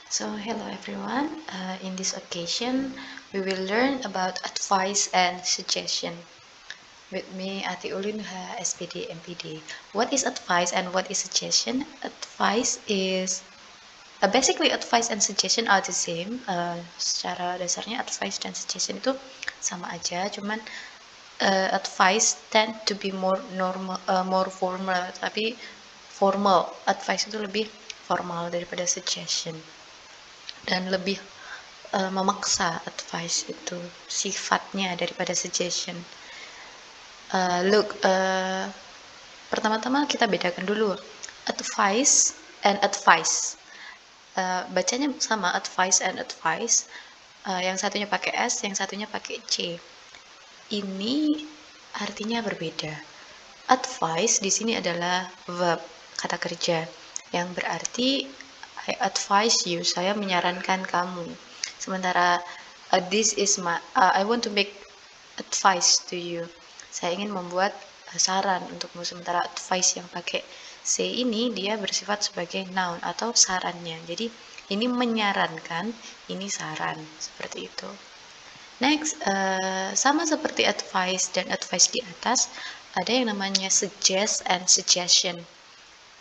So, hello everyone. In this occasion, we will learn about advice and suggestion. With me, Ati Ulunha, SPD, MPD. What is advice and what is suggestion? Advice is basically advice and suggestion are the same. Secara dasarnya advice dan suggestion itu sama aja, cuman advice tend to be more normal, more formal. Tapi formal advice itu lebih formal daripada suggestion. Dan lebih memaksa advice itu sifatnya daripada suggestion. Pertama-tama kita bedakan dulu advice and advice. Bacanya sama, advice and advice. Yang satunya pakai S, yang satunya pakai C. Ini artinya berbeda. Advice di sini adalah verb, kata kerja, yang berarti I advise you, saya menyarankan kamu. Sementara this is my I want to make advice to you, saya ingin membuat saran untukmu. Sementara advice yang pakai C ini dia bersifat sebagai noun atau sarannya. Jadi ini menyarankan, ini saran, seperti itu. Next, sama seperti advice dan advice di atas, ada yang namanya suggest and suggestion.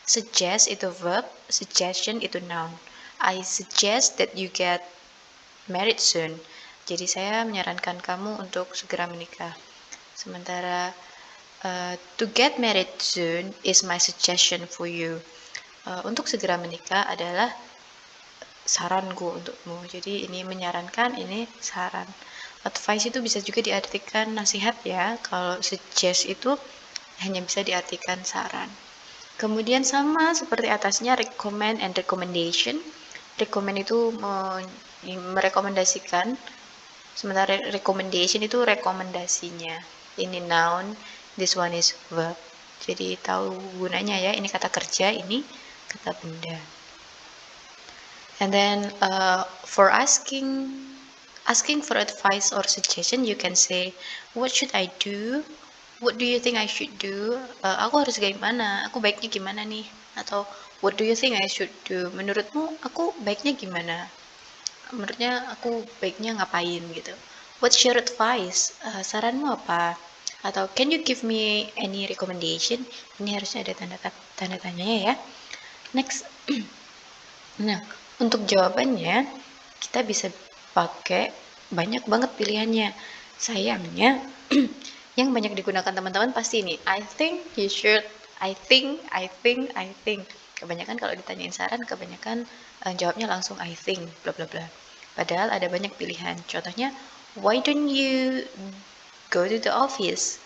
Suggest itu verb, suggestion itu noun. I suggest that you get married soon. Jadi saya menyarankan kamu untuk segera menikah. Sementara to get married soon is my suggestion for you. Untuk segera menikah adalah saranku untukmu. Jadi ini menyarankan, ini saran. Advice itu bisa juga diartikan nasihat ya. Kalau suggest itu hanya bisa diartikan saran. Kemudian sama seperti atasnya, recommend and recommendation. Recommend itu merekomendasikan, sementara recommendation itu rekomendasinya. Ini noun, this one is verb. Jadi tahu gunanya ya, ini kata kerja, ini kata benda. And then for asking for advice or suggestion, you can say, what should I do? What do you think I should do? Aku harus gimana? Aku baiknya gimana nih? Atau what do you think I should do? Menurutmu aku baiknya gimana? Menurutnya aku baiknya ngapain gitu. What's your advice? Saranmu apa? Atau can you give me any recommendation? Ini harusnya ada tanda tanyanya ya. Next. Nah, untuk jawabannya kita bisa pakai banyak banget pilihannya. Sayangnya yang banyak digunakan teman-teman pasti ini, I think you should, I think. Kebanyakan kalau ditanyain saran, kebanyakan jawabnya langsung I think, bla bla bla. Padahal ada banyak pilihan. Contohnya, why don't you go to the office?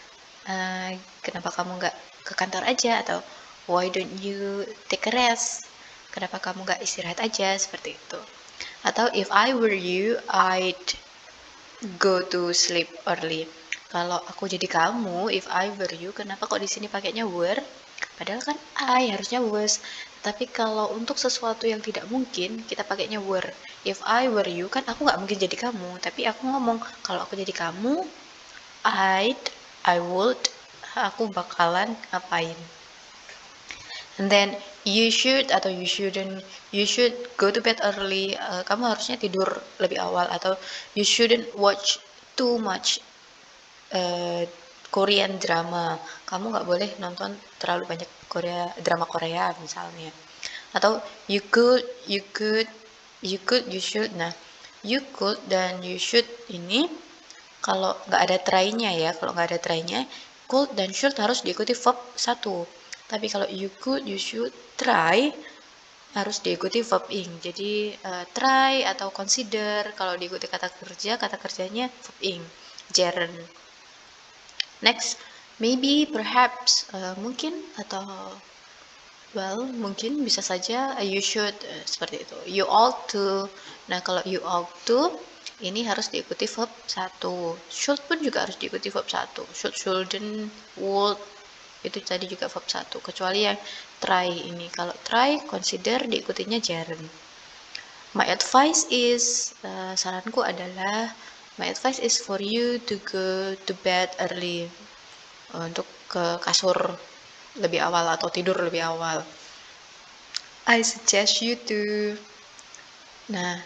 Kenapa kamu nggak ke kantor aja? Atau why don't you take a rest? Kenapa kamu nggak istirahat aja? Seperti itu. Atau if I were you, I'd go to sleep early. Kalau aku jadi kamu, if I were you, kenapa kok di sini pakainya were? Padahal kan I harusnya was. Tapi kalau untuk sesuatu yang tidak mungkin, kita pakainya were. If I were you, kan aku nggak mungkin jadi kamu. Tapi aku ngomong, kalau aku jadi kamu, I would, aku bakalan ngapain. And then you should atau you shouldn't, you should go to bed early. Kamu harusnya tidur lebih awal. Atau you shouldn't watch too much Korean drama. Kamu nggak boleh nonton terlalu banyak drama Korea misalnya. Atau you should. Nah, you could dan you should ini kalau nggak ada try-nya ya, kalau nggak ada try-nya, could dan should harus diikuti verb satu. Tapi kalau you could, you should, try harus diikuti verb ing. Jadi try atau consider kalau diikuti kata kerjanya verb ing, gerund. Next, maybe, perhaps, mungkin atau well, mungkin bisa saja you should, seperti itu. You ought to. Nah, kalau you ought to ini harus diikuti verb satu. Should pun juga harus diikuti verb satu. Should, shouldn't, would itu tadi juga verb satu. Kecuali yang try ini. Kalau try, consider diikutinya gerund. My advice is, saranku adalah, my advice is for you to go to bed early. Untuk ke kasur lebih awal atau tidur lebih awal. I suggest you to Nah,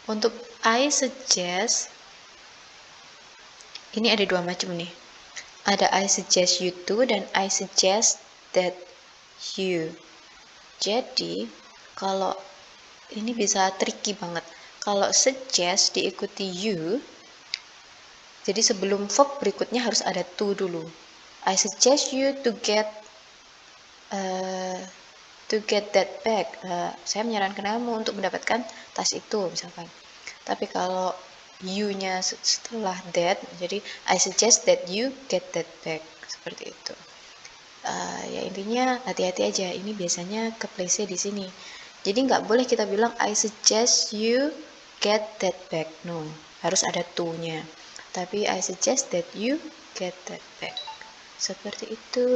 untuk I suggest, ini ada dua macam nih. Ada I suggest you to dan I suggest that you. Jadi, kalau ini bisa tricky banget. Kalau suggest diikuti you, jadi sebelum verb berikutnya harus ada to dulu. I suggest you to get that bag. Saya menyarankan kamu untuk mendapatkan tas itu, misalkan. Tapi kalau you-nya setelah that, jadi I suggest that you get that bag, seperti itu. Ya intinya hati-hati aja. Ini biasanya keplese di sini. Jadi nggak boleh kita bilang I suggest you get that bag. No, harus ada to-nya. Tapi I suggest that you get that bag. Seperti itu.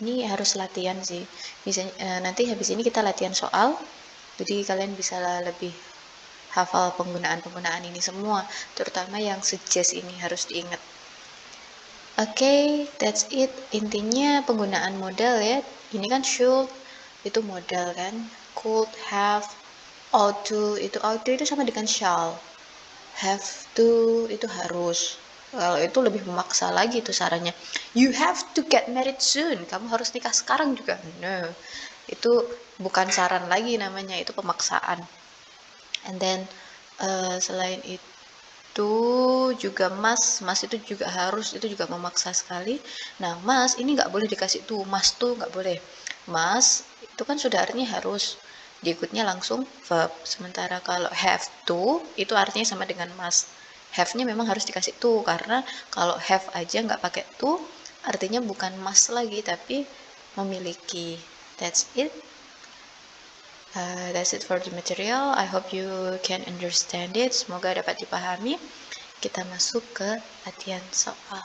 Ini harus latihan sih. Bisa nanti habis ini kita latihan soal. Jadi kalian bisa lebih hafal penggunaan-penggunaan ini semua, terutama yang suggest ini harus diingat. Oke, that's it. Intinya penggunaan modal ya. Ini kan should, itu modal kan. Could, have, ought to itu sama dengan shall. Have to itu harus. Kalau itu lebih memaksa lagi tuh sarannya. You have to get married soon. Kamu harus nikah sekarang juga. No, itu bukan saran lagi namanya, itu pemaksaan. And then selain itu juga mas itu juga harus, itu juga memaksa sekali. Nah, mas ini nggak boleh dikasih tuh, mas tuh nggak boleh. Mas itu kan sudah artinya harus, diikutnya langsung verb. Sementara kalau have to itu artinya sama dengan must. Have-nya memang harus dikasih to, karena kalau have aja nggak pakai to artinya bukan must lagi tapi memiliki. That's it. That's it for the material. I hope you can understand it. Semoga dapat dipahami. Kita masuk ke latihan soal.